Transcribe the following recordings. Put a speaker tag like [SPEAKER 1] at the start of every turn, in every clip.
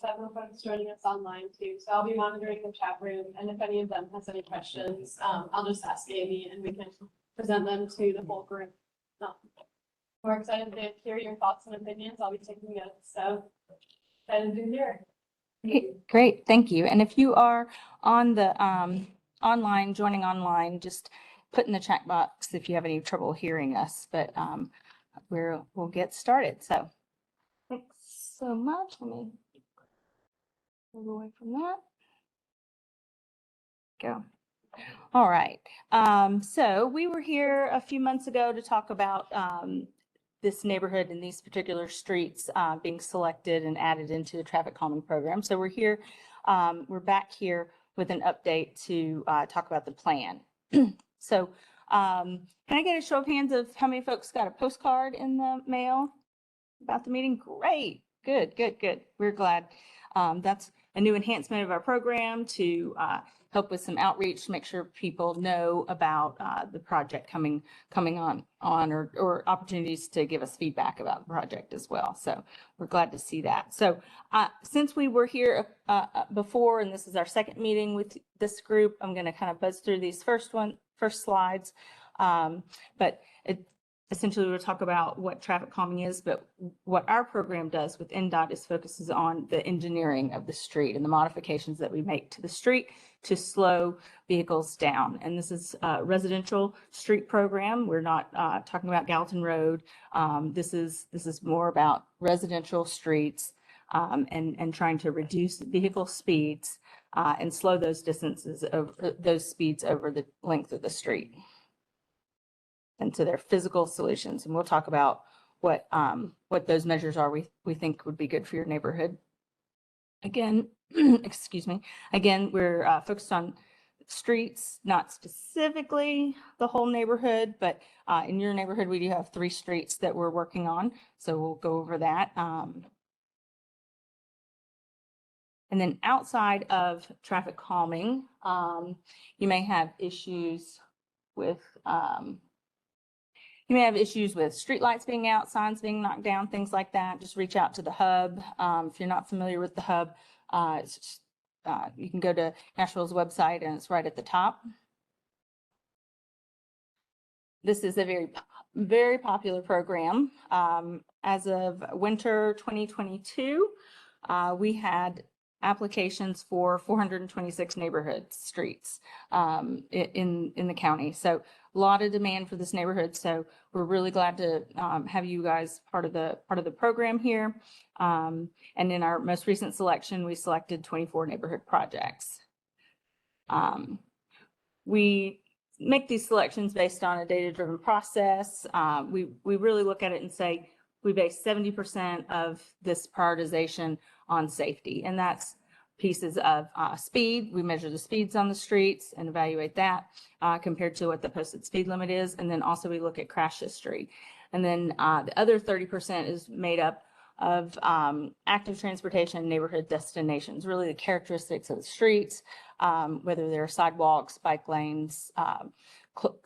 [SPEAKER 1] several folks joining us online too. So I'll be monitoring the chat room, and if any of them has any questions, I'll just ask Amy and we can present them to the whole group. We're excited to hear your thoughts and opinions. I'll be taking notes. So excited to hear.
[SPEAKER 2] Great, thank you. And if you are on the joining online, just put in the chat box if you have any trouble hearing us, but we'll get started. So thanks so much. Let me move away from that. Go. All right. So we were here a few months ago to talk about this neighborhood and these particular streets being selected and added into the traffic calming program. So we're here, we're back here with an update to talk about the plan. So can I get a show of hands of how many folks got a postcard in the mail about the meeting? Great, good. We're glad. That's a new enhancement of our program to help with some outreach to make sure people know about the project coming on or opportunities to give us feedback about the project as well. So we're glad to see that. So since we were here before, and this is our second meeting with this group, I'm going to kind of buzz through these first slides. But essentially, we'll talk about what traffic calming is, but what our program does with NDOT is focuses on the engineering of the street and the modifications that we make to the street to slow vehicles down. And this is a residential street program. We're not talking about Gallatin Road. This is more about residential streets and trying to reduce vehicle speeds and slow those distances of those speeds over the length of the street. And to their physical solutions. And we'll talk about what those measures are we think would be good for your neighborhood. Again, excuse me. Again, we're focused on streets, not specifically the whole neighborhood, but in your neighborhood, we do have 3 streets that we're working on. So we'll go over that. And then outside of traffic calming, you may have issues with streetlights being out, signs being knocked down, things like that. Just reach out to the hub. If you're not familiar with the hub, you can go to Nashville's website and it's right at the top. This is a very, very popular program. As of winter 2022, we had applications for 426 neighborhood streets in the county. So a lot of demand for this neighborhood. So we're really glad to have you guys part of the program here. And in our most recent selection, we selected 24 neighborhood projects. We make these selections based on a data-driven process. We really look at it and say, we base 70% of this prioritization on safety, and that's pieces of speed. We measure the speeds on the streets and evaluate that compared to what the posted speed limit is. And then also we look at crash history. And then the other 30% is made up of active transportation, neighborhood destinations, really the characteristics of the streets, whether they're sidewalks, bike lanes,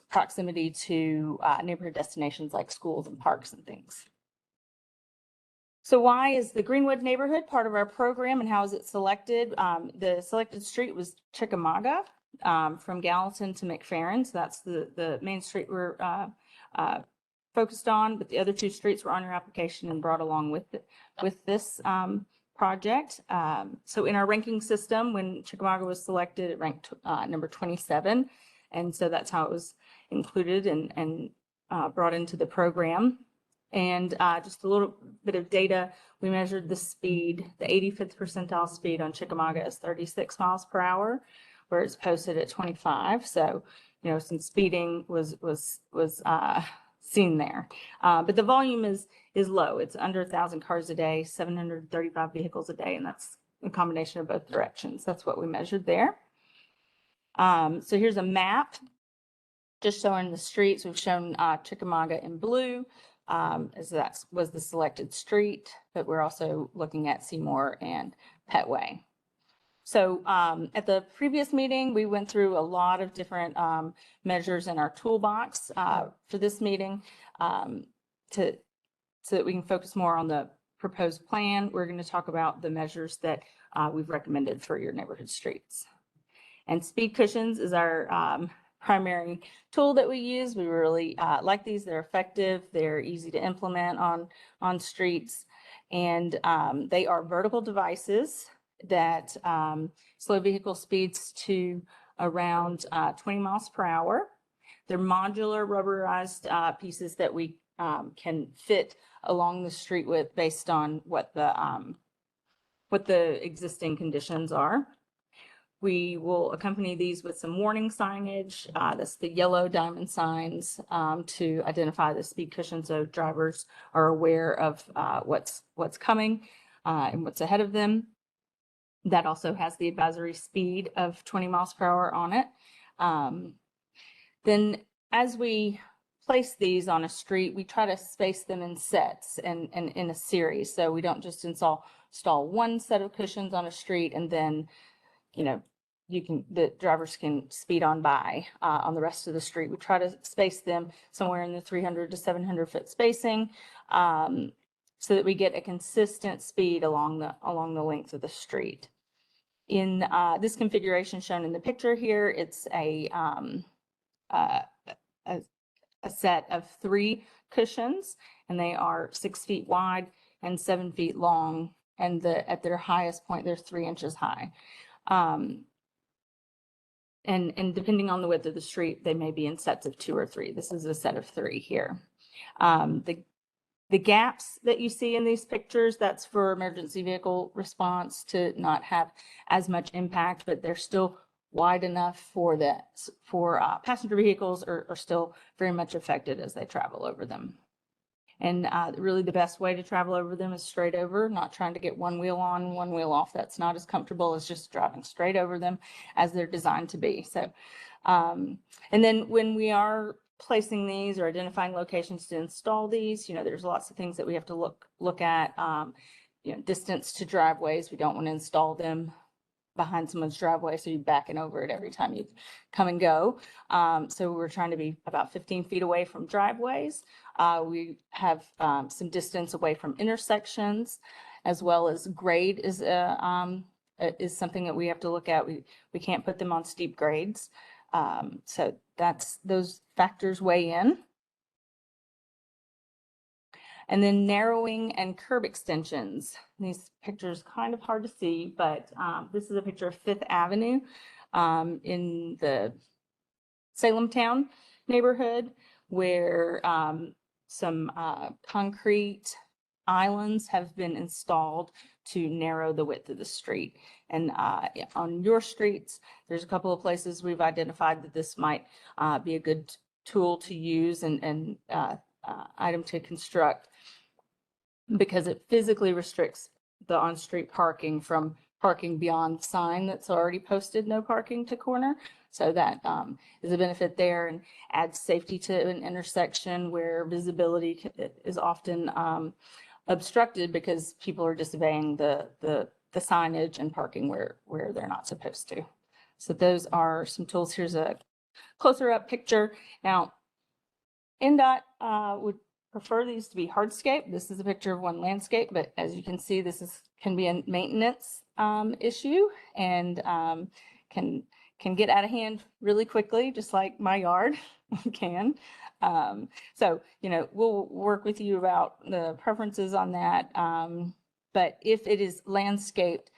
[SPEAKER 2] proximity to neighborhood destinations like schools and parks and things. So why is the Greenwood neighborhood part of our program and how is it selected? The selected street was Chickamauga from Gallatin to McFerrin. So that's the main street we're focused on, but the other 2 streets were on your application and brought along with this project. So in our ranking system, when Chickamauga was selected, it ranked number 27. And so that's how it was included and brought into the program. And just a little bit of data, we measured the speed. The 85th percentile speed on Chickamauga is 36 miles per hour, where it's posted at 25. So, you know, some speeding was seen there. But the volume is low. It's under 1,000 cars a day, 735 vehicles a day, and that's a combination of both directions. That's what we measured there. So here's a map just showing the streets. We've shown Chickamauga in blue. As that was the selected street, but we're also looking at Seymour and Petway. So at the previous meeting, we went through a lot of different measures in our toolbox for this meeting so that we can focus more on the proposed plan, we're going to talk about the measures that we've recommended for your neighborhood streets. And speed cushions is our primary tool that we use. We really like these. They're effective. They're easy to implement on streets. And they are vertical devices that slow vehicle speeds to around 20 miles per hour. They're modular rubberized pieces that we can fit along the street with based on what the existing conditions are. We will accompany these with some warning signage. That's the yellow diamond signs to identify the speed cushion, so drivers are aware of what's coming and what's ahead of them. That also has the advisory speed of 20 miles per hour on it. Then as we place these on a street, we try to space them in sets and in a series. So we don't just install one set of cushions on a street and then, the drivers can speed on by on the rest of the street. We try to space them somewhere in the 300 to 700 foot spacing so that we get a consistent speed along the length of the street. In this configuration shown in the picture here, it's a set of 3 cushions, and they are 6 feet wide and 7 feet long, and at their highest point, they're 3 inches high. And depending on the width of the street, they may be in sets of 2 or 3. This is a set of 3 here. The gaps that you see in these pictures, that's for emergency vehicle response to not have as much impact, but they're still wide enough for passenger vehicles are still very much affected as they travel over them. And really the best way to travel over them is straight over, not trying to get one wheel on, one wheel off. That's not as comfortable as just driving straight over them as they're designed to be. So, and then when we are placing these or identifying locations to install these, there's lots of things that we have to look at. Distance to driveways. We don't want to install them behind someone's driveway, so you're backing over it every time you come and go. So we're trying to be about 15 feet away from driveways. We have some distance away from intersections, as well as grade is something that we have to look at. We can't put them on steep grades. So those factors weigh in. And then narrowing and curb extensions. These pictures kind of hard to see, but this is a picture of Fifth Avenue in the Salem Town neighborhood, where some concrete islands have been installed to narrow the width of the street. And on your streets, there's a couple of places we've identified that this might be a good tool to use and item to construct, because it physically restricts the on-street parking from parking beyond the sign that's already posted, no parking to corner. So that is a benefit there, and adds safety to an intersection where visibility is often obstructed because people are disobeying the signage and parking where they're not supposed to. So those are some tools. Here's a closer up picture. Now, NDOT would prefer these to be hardscape. This is a picture of one landscape, but as you can see, this can be a maintenance issue, and can get out of hand really quickly, just like my yard can. So, we'll work with you about the preferences on that. But if it is landscaped,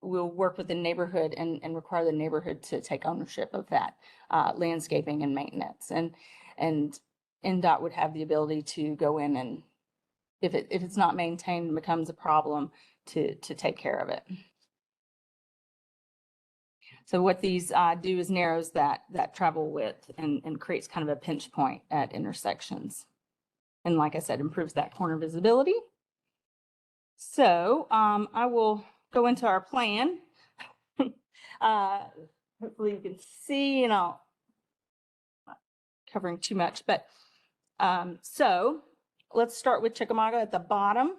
[SPEAKER 2] we'll work with the neighborhood and require the neighborhood to take ownership of that landscaping and maintenance. And NDOT would have the ability to go in and, if it's not maintained and becomes a problem, to take care of it. So what these do is narrows that travel width and creates kind of a pinch point at intersections. And like I said, improves that corner visibility. So I will go into our plan. Hopefully you can see, and I'll not covering too much, but so let's start with Chickamauga at the bottom.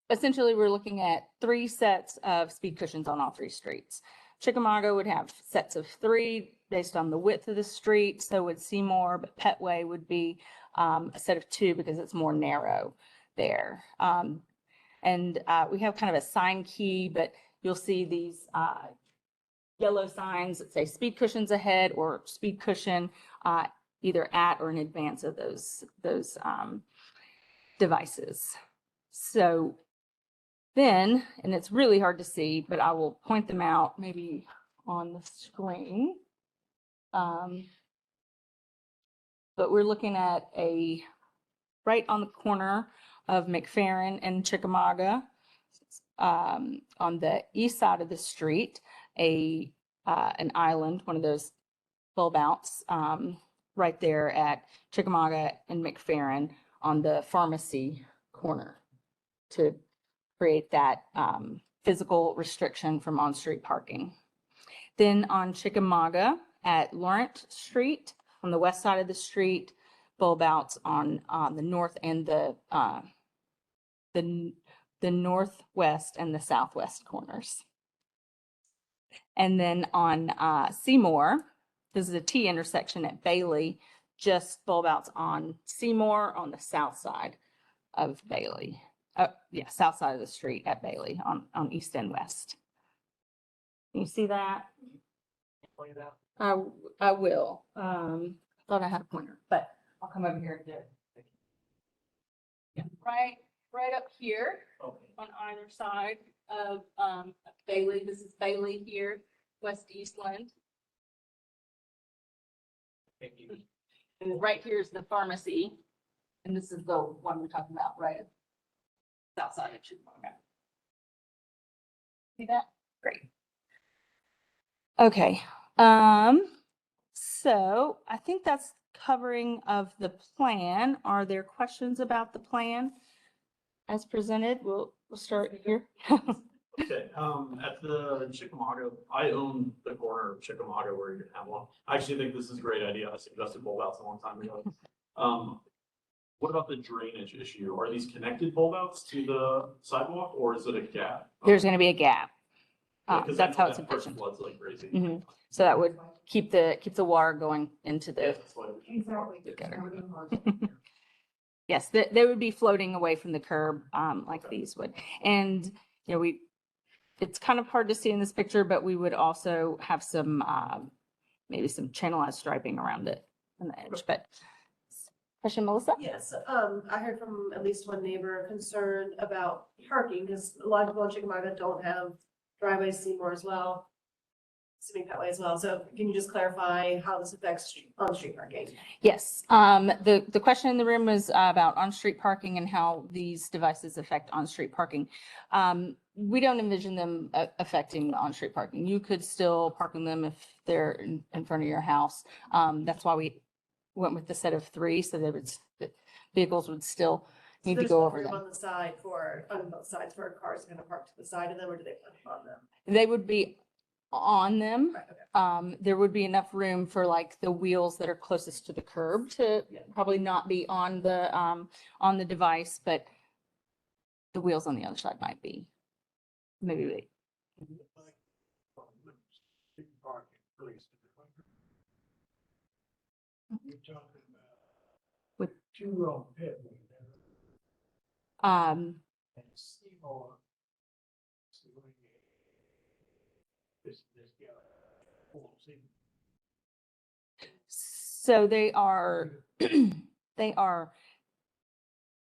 [SPEAKER 2] Essentially, we're looking at 3 sets of speed cushions on all 3 streets. Chickamauga would have sets of 3 based on the width of the street. So would Seymour, but Petway would be a set of 2 because it's more narrow. there. We have kind of a sign key, but you'll see these yellow signs that say speed cushions ahead or speed cushion either at or in advance of those devices. So then, and it's really hard to see, but I will point them out maybe on the screen. But we're looking at right on the corner of McFerrin and Chickamauga, on the east side of the street, an island, one of those bulb outs, right there at Chickamauga and McFerrin on the pharmacy corner to create that physical restriction from on-street parking. Then on Chickamauga at Lawrence Street, on the west side of the street, bulb outs on the north and the northwest and the southwest corners. And then on Seymour, this is a T intersection at Bailey, just bulb outs on Seymour on the south side of Bailey. South side of the street at Bailey on east and west. Can you see that? I will. Thought I had a pointer, but I'll come over here and do it. Yeah, right up here on either side of Bailey. This is Bailey here, West Eastland. And right here is the pharmacy. And this is the one we're talking about, right? South side of Chickamauga. See that? Great. Okay. So I think that's covering of the plan. Are there questions about the plan as presented? We'll start here.
[SPEAKER 3] Okay, at the Chickamauga, I own the corner of Chickamauga where you have one. I actually think this is a great idea. I suggested bulb outs a long time ago. What about the drainage issue? Are these connected bulb outs to the sidewalk or is it a gap?
[SPEAKER 2] There's going to be a gap.
[SPEAKER 3] Yeah, 'cause I
[SPEAKER 2] That's
[SPEAKER 3] know
[SPEAKER 2] how it's
[SPEAKER 3] that part
[SPEAKER 2] envisioned.
[SPEAKER 3] floods like crazy.
[SPEAKER 2] Mhm. So that would keep the water going into
[SPEAKER 3] Yeah,
[SPEAKER 2] the
[SPEAKER 3] that's why we-
[SPEAKER 2] gutter. Yes, they would be floating away from the curb, like these would. And, you know, it's kind of hard to see in this picture, but we would also have some, maybe some channelized striping around it on the edge, but. Question, Melissa?
[SPEAKER 4] Yes, I heard from at least one neighbor concerned about parking, because a lot of people in Chickamauga don't have driveways, Seymour as well. Assuming that way as well, so can you just clarify how this affects on-street parking?
[SPEAKER 2] Yes, the question in the room was about on-street parking and how these devices affect on-street parking. We don't envision them affecting on-street parking. You could still park in them if they're in front of your house. That's why we went with the set of 3, so the vehicles would still need to go over them.
[SPEAKER 4] On the side on both sides for cars going to park to the side of them, or do they park on them?
[SPEAKER 2] They would be on them.
[SPEAKER 4] Right, okay.
[SPEAKER 2] There would be enough room for like the wheels that are closest to the curb to probably not be on the device, but the wheels on the other side might be. Maybe
[SPEAKER 5] You're talking about
[SPEAKER 2] With-
[SPEAKER 5] 2 on Pittman
[SPEAKER 2] um,
[SPEAKER 5] and Seymour. This guy.
[SPEAKER 2] so they are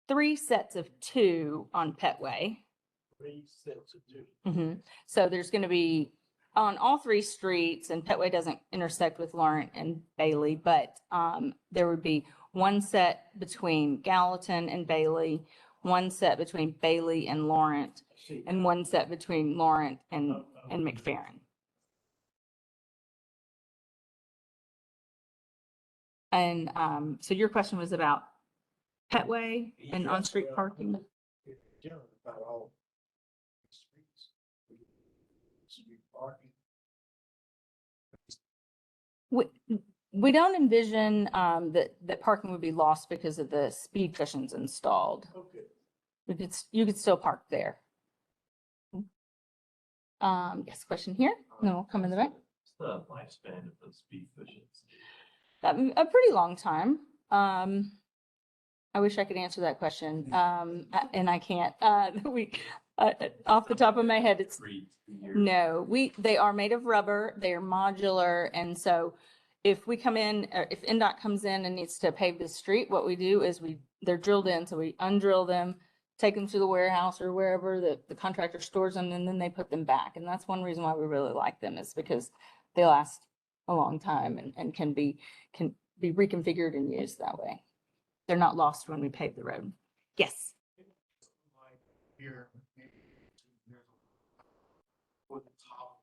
[SPEAKER 2] 3 sets of 2 on Petway.
[SPEAKER 5] 3 sets of 2.
[SPEAKER 2] Mhm. So there's going to be on all 3 streets, and Petway doesn't intersect with Lawrence and Bailey, but there would be 1 set between Gallatin and Bailey, 1 set between Bailey and Lawrence, and 1 set between Lawrence and McFerrin. And so your question was about Petway and on-street parking?
[SPEAKER 5] About all streets. Street parking.
[SPEAKER 2] We don't envision that parking would be lost because of the speed cushions installed.
[SPEAKER 5] Okay.
[SPEAKER 2] You could still park there. Yes, question here? No, we'll come in the back.
[SPEAKER 3] What's the lifespan of those speed cushions?
[SPEAKER 2] A pretty long time. I wish I could answer that question, and I can't. Off the top of my head, it's, no, they are made of rubber, they are modular, and so if we come in, or if NDOT comes in and needs to pave the street, what we do is they're drilled in, so we undrill them, take them to the warehouse or wherever the contractor stores them, and then they put them back. And that's one reason why we really like them, is because they last a long time and can be reconfigured and used that way. They're not lost when we pave the road. Yes.
[SPEAKER 5] Like here, maybe there's for the top.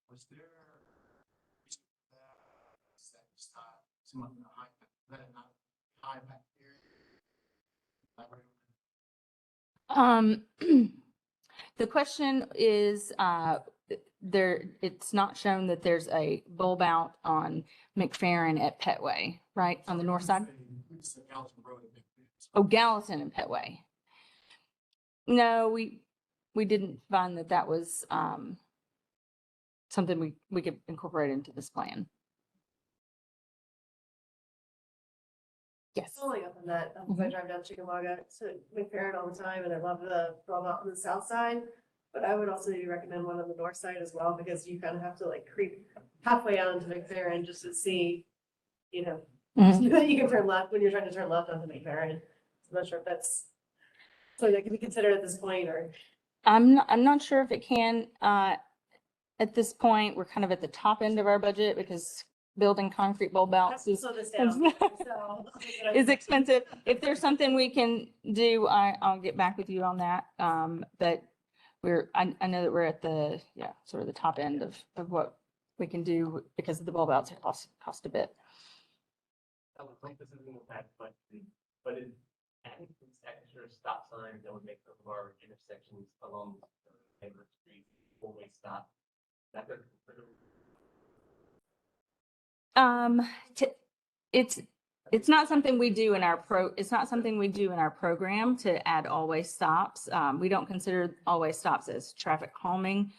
[SPEAKER 5] Was there some of the high back here?
[SPEAKER 2] The question is, it's not shown that there's a bulb out on McFerrin at Petway, right, on the north side? Oh, Gallatin and Petway. No, we didn't find that was something we could incorporate into this plan. Yes.
[SPEAKER 4] Following up on that, I drive down Chickamauga to McFerrin all the time, and I love the roll out on the south side. But I would also maybe recommend one on the north side as well, because you kind of have to like creep halfway out into McFerrin just to see, you know, that you can turn left when you're trying to turn left onto McFerrin. I'm not sure if that's something that can be considered at this point, or.
[SPEAKER 2] I'm not sure if it can, at this point. We're kind of at the top end of our budget because building concrete bulb outs is
[SPEAKER 4] Slow this down. So,
[SPEAKER 2] is expensive. If there's something we can do, I'll get back with you on that. But I know that we're at the, sort of the top end of what we can do because of the bulb outs cost a bit.
[SPEAKER 6] I would think this is in the back, but adding these extra stop signs that would make some of our intersections along the neighborhood street four-way stop. That could.
[SPEAKER 2] It's not something we do in our it's not something we do in our program to add always stops. We don't consider always stops as traffic calming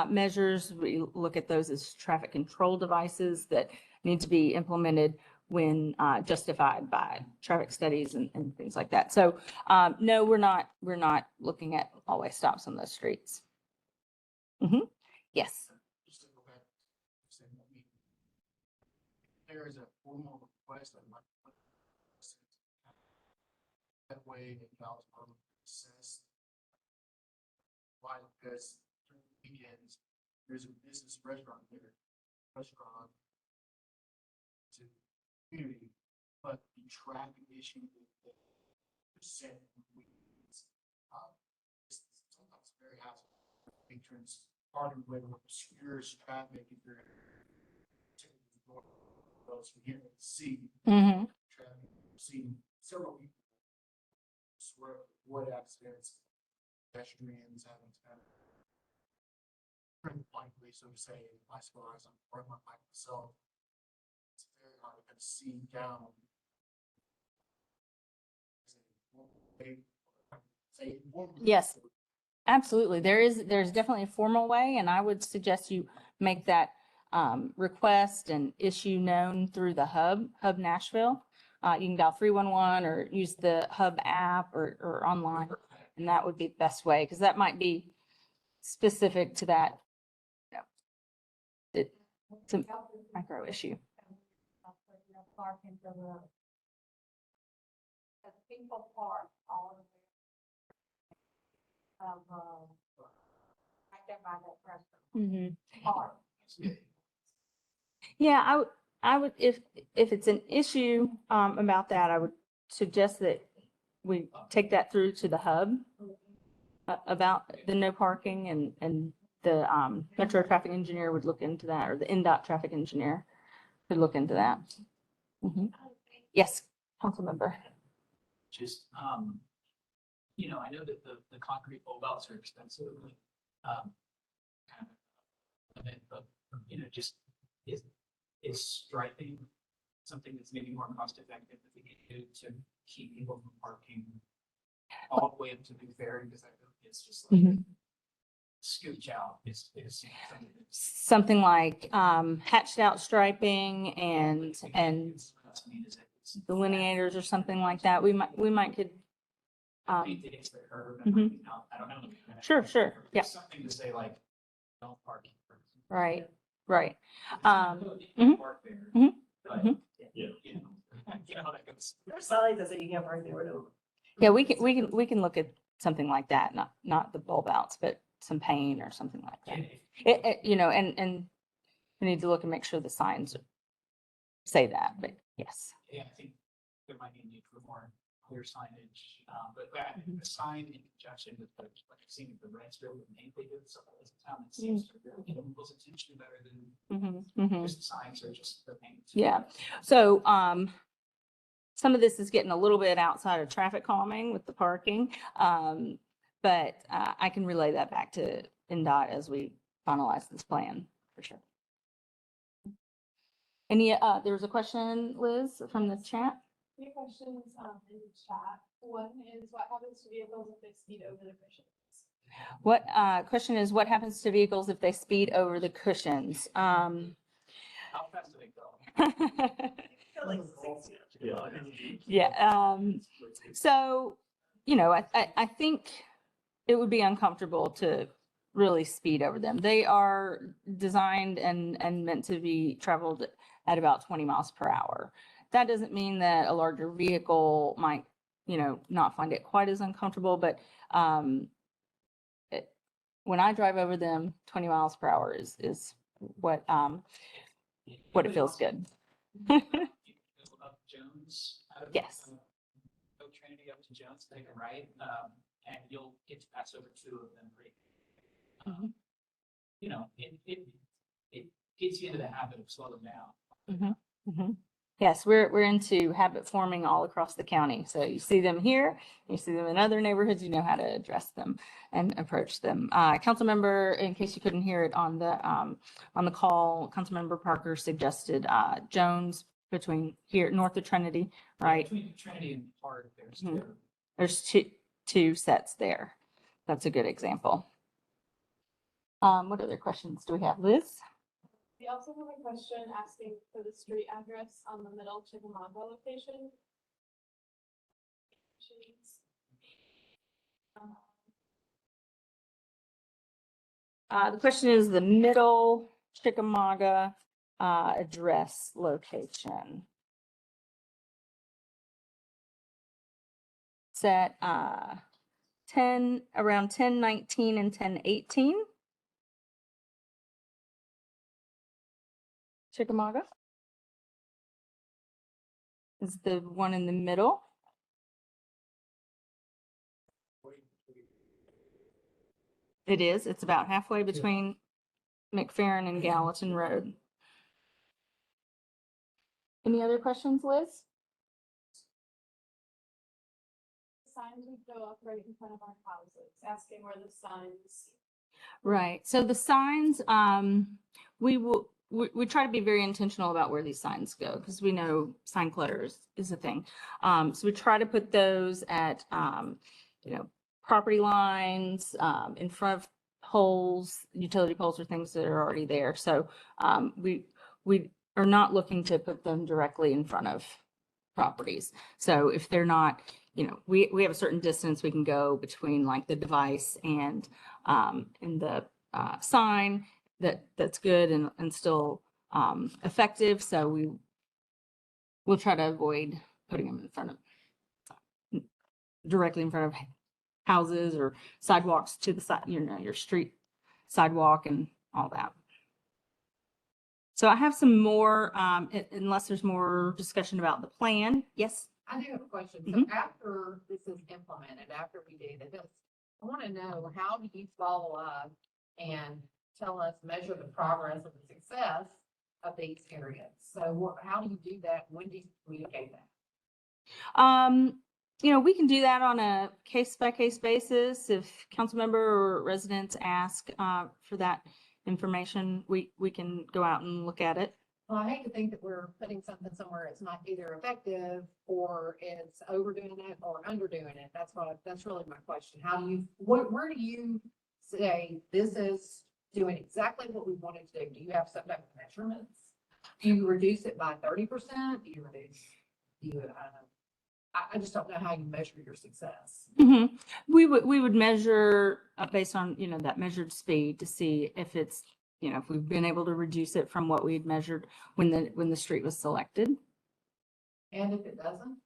[SPEAKER 2] measures. We look at those as traffic control devices that need to be implemented when justified by traffic studies and things like that. So no, we're not looking at always stops on those streets. Yes.
[SPEAKER 5] Just to go back, there is a formal request that might that way in Ballot Process. Why? Because during the weekends, there's a business restaurant to community, but the traffic issue with the percent weekends, sometimes very hassle. Patrons parting with obscures traffic if you're those we here see traffic, see several people swear wood accidents, pedestrians having likely, so to say, I suppose I'm part of my myself. It's very hard to see down.
[SPEAKER 2] Yes, absolutely. There's definitely a formal way, and I would suggest you make that request and issue known through the Hub Nashville. You can dial 311 or use the Hub app or online, and that would be the best way, because that might be specific to that. It's a micro issue.
[SPEAKER 7] People park all right there by that restaurant. Park.
[SPEAKER 2] Yeah, I would, if it's an issue about that, I would suggest that we take that through to the Hub about the no parking, and the Metro traffic engineer would look into that, or the NDOT traffic engineer could look into that. Yes, council member.
[SPEAKER 8] Just, you know, I know that the concrete bulb outs are expensive. But, you know, just is striping something that's maybe more cost effective that we can do to keep people from parking all the way up to McFerrin, because I know it's just like scooch out. It's
[SPEAKER 2] Something like hatched out striping and
[SPEAKER 8] I mean, is it
[SPEAKER 2] delineators or something like that. We might could,
[SPEAKER 8] Paint it against the curb and
[SPEAKER 2] Mhm.
[SPEAKER 8] everything else. I don't know.
[SPEAKER 2] Sure, sure, yeah.
[SPEAKER 8] There's something to say like, no parking. for instance.
[SPEAKER 2] right, right.
[SPEAKER 8] You can
[SPEAKER 2] mhm,
[SPEAKER 8] park there,
[SPEAKER 2] mhm,
[SPEAKER 8] but,
[SPEAKER 2] mhm.
[SPEAKER 3] Yeah.
[SPEAKER 8] you know, you know how that goes.
[SPEAKER 4] There's signs that say you can't park there, or no.
[SPEAKER 2] Yeah, we can look at something like that, not the bulb outs, but some paint or something like that. You know, and we need to look and make sure the signs say that, but yes.
[SPEAKER 8] Yeah, I think there might be a need for more clear signage, but I think the sign in conjunction with the, like I've seen the red strip with paint they do, some of the town, it seems to really get people's attention better than just the signs or just the paint.
[SPEAKER 2] Yeah. So, some of this is getting a little bit outside of traffic calming with the parking. But I can relay that back to NDOT as we finalize this plan for sure. Any, there was a question, Liz, from the chat?
[SPEAKER 1] Few questions, in the chat. One is what happens to vehicles if they speed over the cushions?
[SPEAKER 2] What, question is, what happens to vehicles if they speed over the cushions?
[SPEAKER 8] How fast do they go?
[SPEAKER 4] Feel like 60.
[SPEAKER 2] Yeah, so, you know, I think it would be uncomfortable to really speed over them. They are designed and meant to be traveled at about 20 miles per hour. That doesn't mean that a larger vehicle might, you know, not find it quite as uncomfortable, but when I drive over them, 20 miles per hour is what it feels good.
[SPEAKER 8] You can go up Jones. out of,
[SPEAKER 2] Yes.
[SPEAKER 8] Go Trinity up to Jones, take a right, and you'll get to pass over two of them pretty.
[SPEAKER 2] Mhm.
[SPEAKER 8] You know, it gets you into the habit of slowing down.
[SPEAKER 2] Yes, we're into habit forming all across the county. So you see them here, you see them in other neighborhoods, you know how to address them and approach them. Council member, in case you couldn't hear it on the call, Councilmember Parker suggested Jones between here north of Trinity, right?
[SPEAKER 8] Between Trinity and Park, there's
[SPEAKER 2] Mhm.
[SPEAKER 8] two.
[SPEAKER 2] There's two sets there. That's a good example. What other questions do we have, Liz?
[SPEAKER 1] We also have a question asking for the street address on the middle Chickamauga location.
[SPEAKER 2] The question is the middle Chickamauga address location. It's at around 1019 and 1018. Chickamauga is the one in the middle. It is. It's about halfway between McFerrin and Gallatin Road. Any other questions, Liz?
[SPEAKER 1] Signs would go up right in front of our houses, asking where the signs.
[SPEAKER 2] Right. So the signs, we try to be very intentional about where these signs go because we know sign clutter is a thing. So we try to put those at, you know, property lines, in front of poles, utility poles or things that are already there. So we are not looking to put them directly in front of properties. So if they're not, you know, we have a certain distance we can go between like the device and the sign that's good and still effective. So we'll try to avoid putting them in front of directly in front of houses or sidewalks to the side, you know, your street sidewalk and all that. So I have some more, unless there's more discussion about the plan. Yes.
[SPEAKER 7] I do have a question. So
[SPEAKER 2] Mhm.
[SPEAKER 7] after this is implemented, after we do this, I want to know, how do you follow up and tell us, measure the progress of the success of these areas? So how do you do that? When do you communicate that?
[SPEAKER 2] You know, we can do that on a case by case basis. If council member or residents ask for that information, we can go out and look at it.
[SPEAKER 7] Well, I hate to think that we're putting something somewhere it's not either effective or it's overdoing it or underdoing it. That's really my question. How do you, where do you say this is doing exactly what we wanted to do? Do you have some type of measurements? Do you reduce it by 30%? Do you reduce? you, I just don't know how you measure your success.
[SPEAKER 2] Mhm. We would measure based on, you know, that measured speed to see if it's, you know, if we've been able to reduce it from what we had measured when the street was selected.
[SPEAKER 7] And if it doesn't?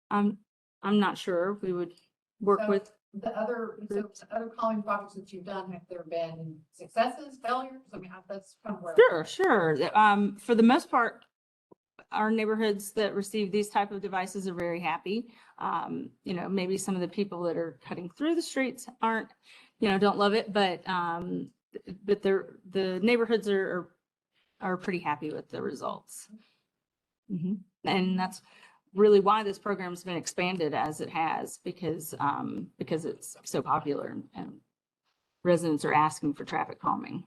[SPEAKER 2] I'm not sure. We would work
[SPEAKER 7] So
[SPEAKER 2] with,
[SPEAKER 7] the other calming projects that you've done, have there been successes, failures? I mean, that's kind of where.
[SPEAKER 2] sure. For the most part, our neighborhoods that receive these type of devices are very happy. You know, maybe some of the people that are cutting through the streets aren't, you know, don't love it, but the neighborhoods are pretty happy with the results. And that's really why this program's been expanded as it has, because it's so popular and residents are asking for traffic calming.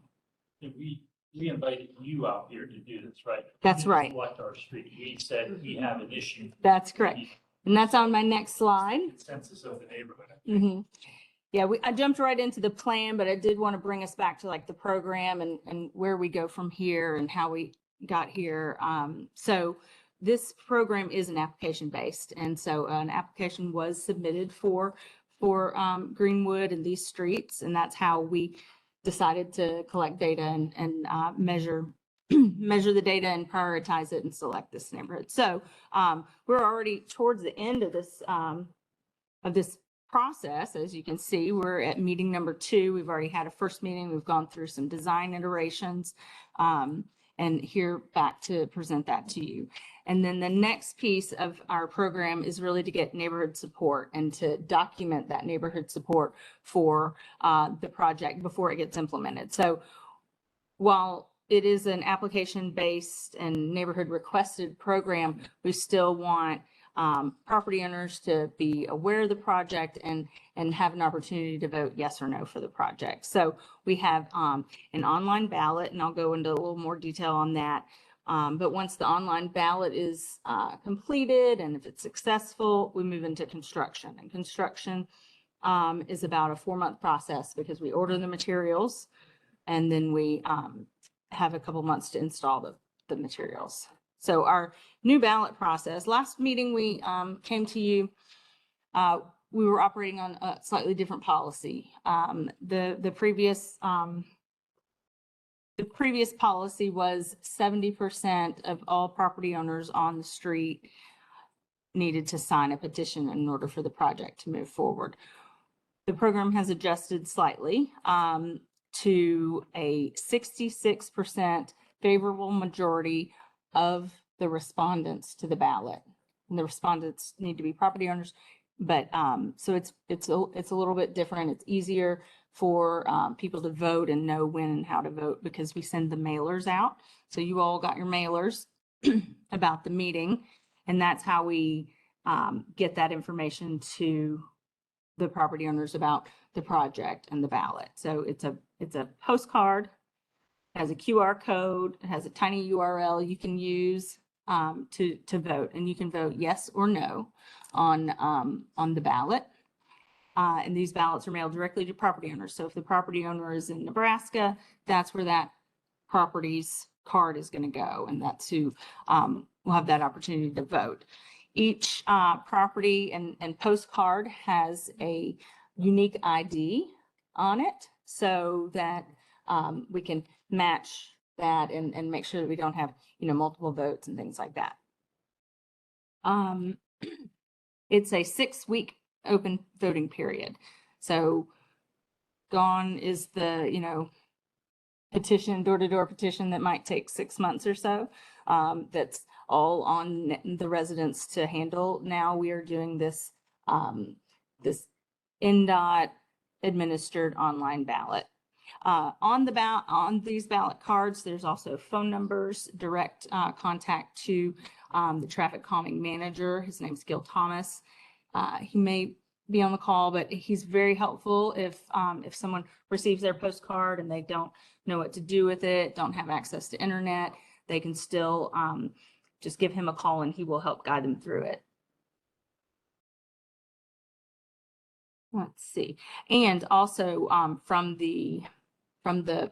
[SPEAKER 9] And we invited you out here to do this, right?
[SPEAKER 2] That's
[SPEAKER 9] You
[SPEAKER 2] right.
[SPEAKER 9] Select our street. We said we have an issue.
[SPEAKER 2] That's correct. And that's on my next slide.
[SPEAKER 9] Consensus of the neighborhood.
[SPEAKER 2] Yeah, I jumped right into the plan, but I did want to bring us back to like the program and where we go from here and how we got here. So this program is an application based. And so an application was submitted for Greenwood and these streets. And that's how we decided to collect data and measure the data and prioritize it and select this neighborhood. So we're already towards the end of this process. As you can see, we're at meeting number 2. We've already had a first meeting. We've gone through some design iterations and here back to present that to you. And then the next piece of our program is really to get neighborhood support and to document that neighborhood support for the project before it gets implemented. So while it is an application-based and neighborhood requested program, we still want property owners to be aware of the project and have an opportunity to vote yes or no for the project. So we have an online ballot, and I'll go into a little more detail on that. But once the online ballot is completed and if it's successful, we move into construction. And construction is about a 4-month process because we order the materials and then we have a couple months to install the materials. So our new ballot process, last meeting we came to you, we were operating on a slightly different policy. The previous policy was 70% of all property owners on the street needed to sign a petition in order for the project to move forward. The program has adjusted slightly to a 66% favorable majority of the respondents to the ballot. And the respondents need to be property owners, but so it's a little bit different. It's easier for people to vote and know when and how to vote because we send the mailers out. So you all got your mailers about the meeting, and that's how we get that information to the property owners about the project and the ballot. So it's a postcard, has a QR code, it has a tiny URL you can use to vote, and you can vote yes or no on the ballot. And these ballots are mailed directly to property owners. So if the property owner is in Nebraska, that's where that property's card is going to go, and that's who will have that opportunity to vote. Each property and postcard has a unique ID on it so that we can match that and make sure that we don't have, multiple votes and things like that. It's a 6-week open voting period. So gone is the, petition, door-to-door petition that might take 6 months or so. That's all on the residents to handle. Now we are doing this, this NDOT administered online ballot. On these ballot cards, there's also phone numbers, direct contact to the traffic calming manager. His name's Gil Thomas. He may be on the call, but he's very helpful if someone receives their postcard and they don't know what to do with it, don't have access to internet, they can still just give him a call and he will help guide them through it. Let's see. And also from the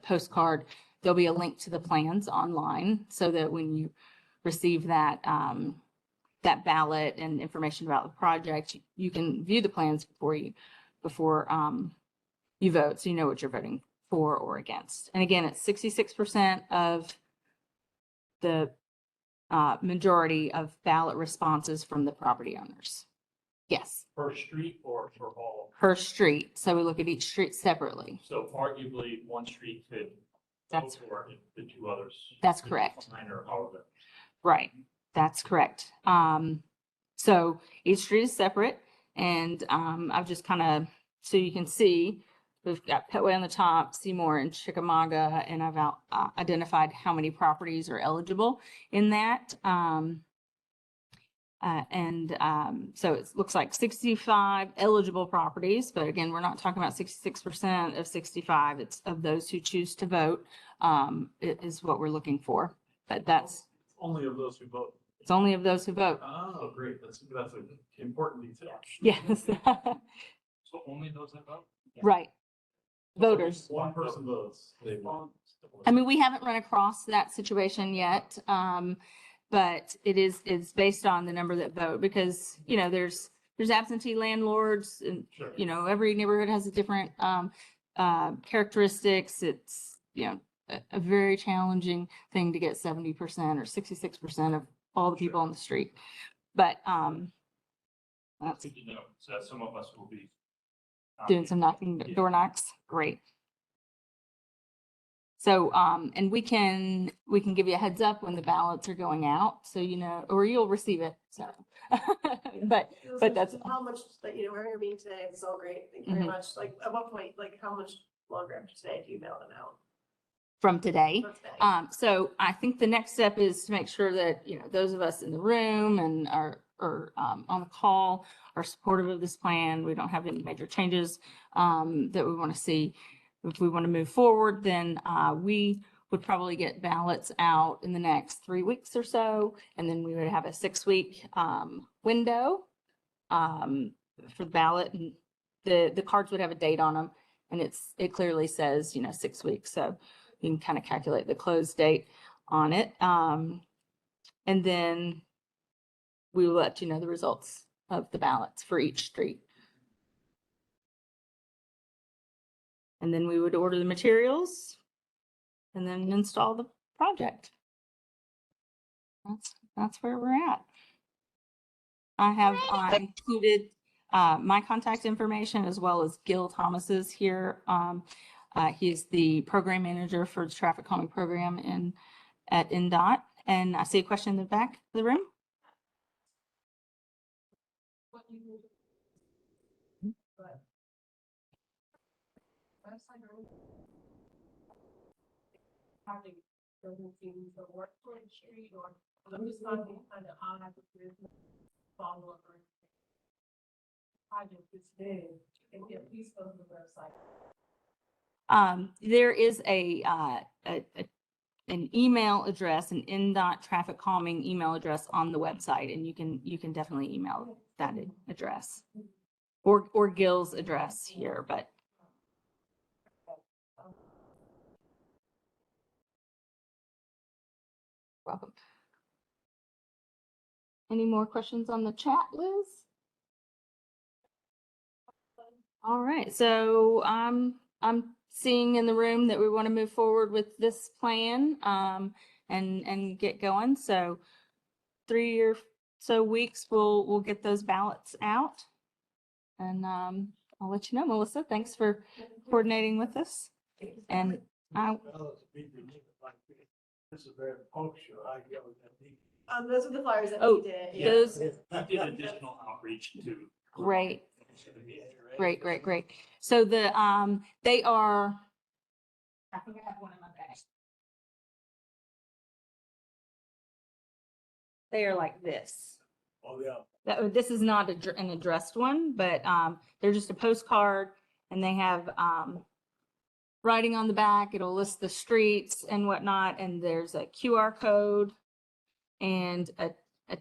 [SPEAKER 2] postcard, there'll be a link to the plans online so that when you receive that, that ballot and information about the project, you can view the plans before you vote, so you know what you're voting for or against. And again, it's 66% of the majority of ballot responses from the property owners. Yes,
[SPEAKER 9] Per street or for all?
[SPEAKER 2] per street. So we look at each street separately.
[SPEAKER 9] So arguably, one street could vote
[SPEAKER 2] That's-
[SPEAKER 9] for it, the two others.
[SPEAKER 2] That's
[SPEAKER 9] could
[SPEAKER 2] correct.
[SPEAKER 9] decline or however.
[SPEAKER 2] Right, that's correct. So each street is separate, and I've just kind of, so you can see, we've got Petway on the top, Seymour and Chickamauga, and I've identified how many properties are eligible in that. So it looks like 65 eligible properties, but again, we're not talking about 66% of 65. It's of those who choose to vote, is what we're looking for. But that's,
[SPEAKER 3] Only of those who vote.
[SPEAKER 2] it's only of those who vote.
[SPEAKER 3] Oh, great. That's an important detail.
[SPEAKER 2] Yes,
[SPEAKER 9] So only those that vote?
[SPEAKER 2] right. Voters.
[SPEAKER 3] One person votes, they vote.
[SPEAKER 2] I mean, we haven't run across that situation yet, but it's based on the number that vote, because, you know, there's absentee landlords, and,
[SPEAKER 3] Sure.
[SPEAKER 2] you know, every neighborhood has a different characteristics. It's, you know, a very challenging thing to get 70% or 66% of all the people on the street. But
[SPEAKER 9] That's good to know. So that some of us will be.
[SPEAKER 2] doing some knocking,
[SPEAKER 9] Yeah.
[SPEAKER 2] door knocks, great. So, and we can give you a heads up when the ballots are going out, so you know, or you'll receive it, so. But that's,
[SPEAKER 4] How much, that, you know, where you're being today, it's so great, thank you very
[SPEAKER 2] Mhm.
[SPEAKER 4] much, like, at what point, like, how much longer after today do you mail them out?
[SPEAKER 2] from today.
[SPEAKER 4] For today?
[SPEAKER 2] So I think the next step is to make sure that, you know, those of us in the room and are on the call are supportive of this plan. We don't have any major changes that we want to see. If we want to move forward, then we would probably get ballots out in the next 3 weeks or so. And then we would have a 6-week window for the ballot, and the cards would have a date on them. And it clearly says, you know, 6 weeks. So you can kind of calculate the close date on it. And then we will let you know the results of the ballots for each street. And then we would order the materials and then install the project. That's where we're at. I have included my contact information as well as Gil Thomas's here. He's the program manager for the traffic calming program at NDOT. And I see a question in the back of the room.
[SPEAKER 4] Having certain things that work for the street, or I'm just not being kind of odd with follow up or project this big, and yet please go to the website.
[SPEAKER 2] There is an email address, an NDOT traffic calming email address on the website, and you can definitely email that address or Gil's address here, but. Welcome. Any more questions on the chat, Liz? All right, so I'm seeing in the room that we want to move forward with this plan and get going. So 3 or so weeks, we'll get those ballots out, and I'll let you know. Melissa, thanks for coordinating with us. And
[SPEAKER 5] This is very punctual. I get what that means.
[SPEAKER 4] Those are the flyers that
[SPEAKER 2] Oh,
[SPEAKER 4] we did.
[SPEAKER 9] Yeah.
[SPEAKER 2] those,
[SPEAKER 9] We did additional outreach to.
[SPEAKER 2] great. Great. So they are, I think I have one in my bag. They are like this.
[SPEAKER 5] Oh, yeah.
[SPEAKER 2] This is not an addressed one, but they're just a postcard, and they have writing on the back. It'll list the streets and whatnot, and there's a QR code and a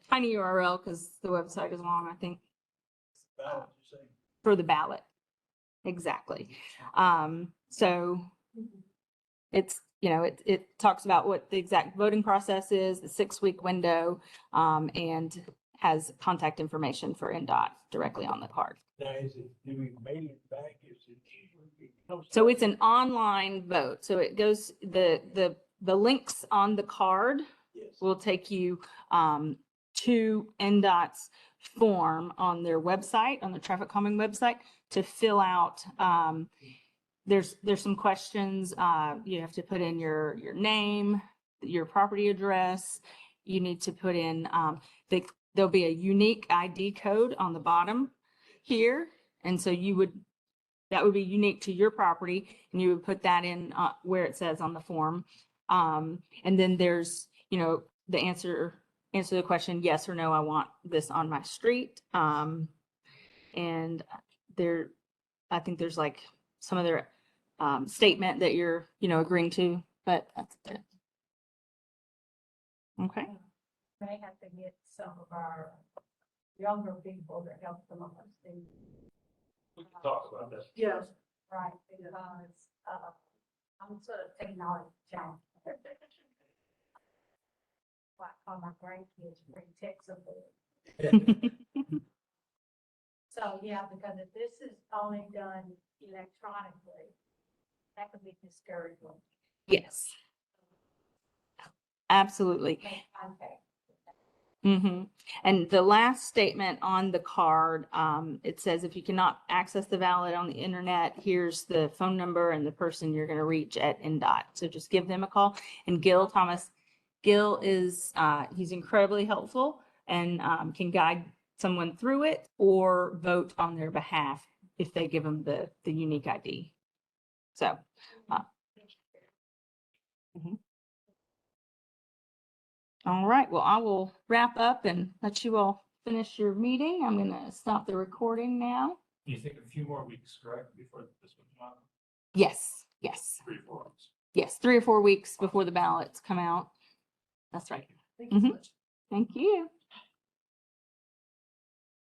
[SPEAKER 2] tiny URL because the website is long, I think,
[SPEAKER 5] Ballot, you say?
[SPEAKER 2] for the ballot. Exactly. So it's you know, it talks about what the exact voting process is, the 6-week window, and has contact information for NDOT directly on the card.
[SPEAKER 10] Now, is it, do we mail it back? Is it?
[SPEAKER 2] So it's an online vote. So it goes, the links on the card
[SPEAKER 10] Yes.
[SPEAKER 2] will take you to NDOT's form on their website, on the Traffic Calming website, to fill out. There's some questions. You have to put in your name, your property address. You need to put in, there'll be a unique ID code on the bottom here. And so that would be unique to your property, and you would put that in where it says on the form. And then there's, you know, the answer the question, yes or no, I want this on my street. And I think there's like some other statement that you're, you know, agreeing to, but that's it. Okay.
[SPEAKER 11] May have to get some of our younger people to help them understand.
[SPEAKER 9] We can talk about that.
[SPEAKER 4] Yeah.
[SPEAKER 11] Right, because, I'm sort of technology challenged. Like, all my grandkids bring tech support. So, yeah, because if this is only done electronically, that could be discouraging.
[SPEAKER 2] Yes. Absolutely.
[SPEAKER 11] Make contact.
[SPEAKER 2] And the last statement on the card, it says if you cannot access the ballot on the internet, here's the phone number and the person you're going to reach at NDOT. So just give them a call. And Gil is, he's incredibly helpful and can guide someone through it or vote on their behalf if they give them the unique ID. So. All right, well, I will wrap up and let you all finish your meeting. I'm going to stop the recording now.
[SPEAKER 9] You think a few more weeks, correct, before this one comes out?
[SPEAKER 2] Yes.
[SPEAKER 9] 3 or 4 weeks.
[SPEAKER 2] Yes, 3 or 4 weeks before the ballots come out. That's right.
[SPEAKER 4] Thank you so much.
[SPEAKER 2] Thank you.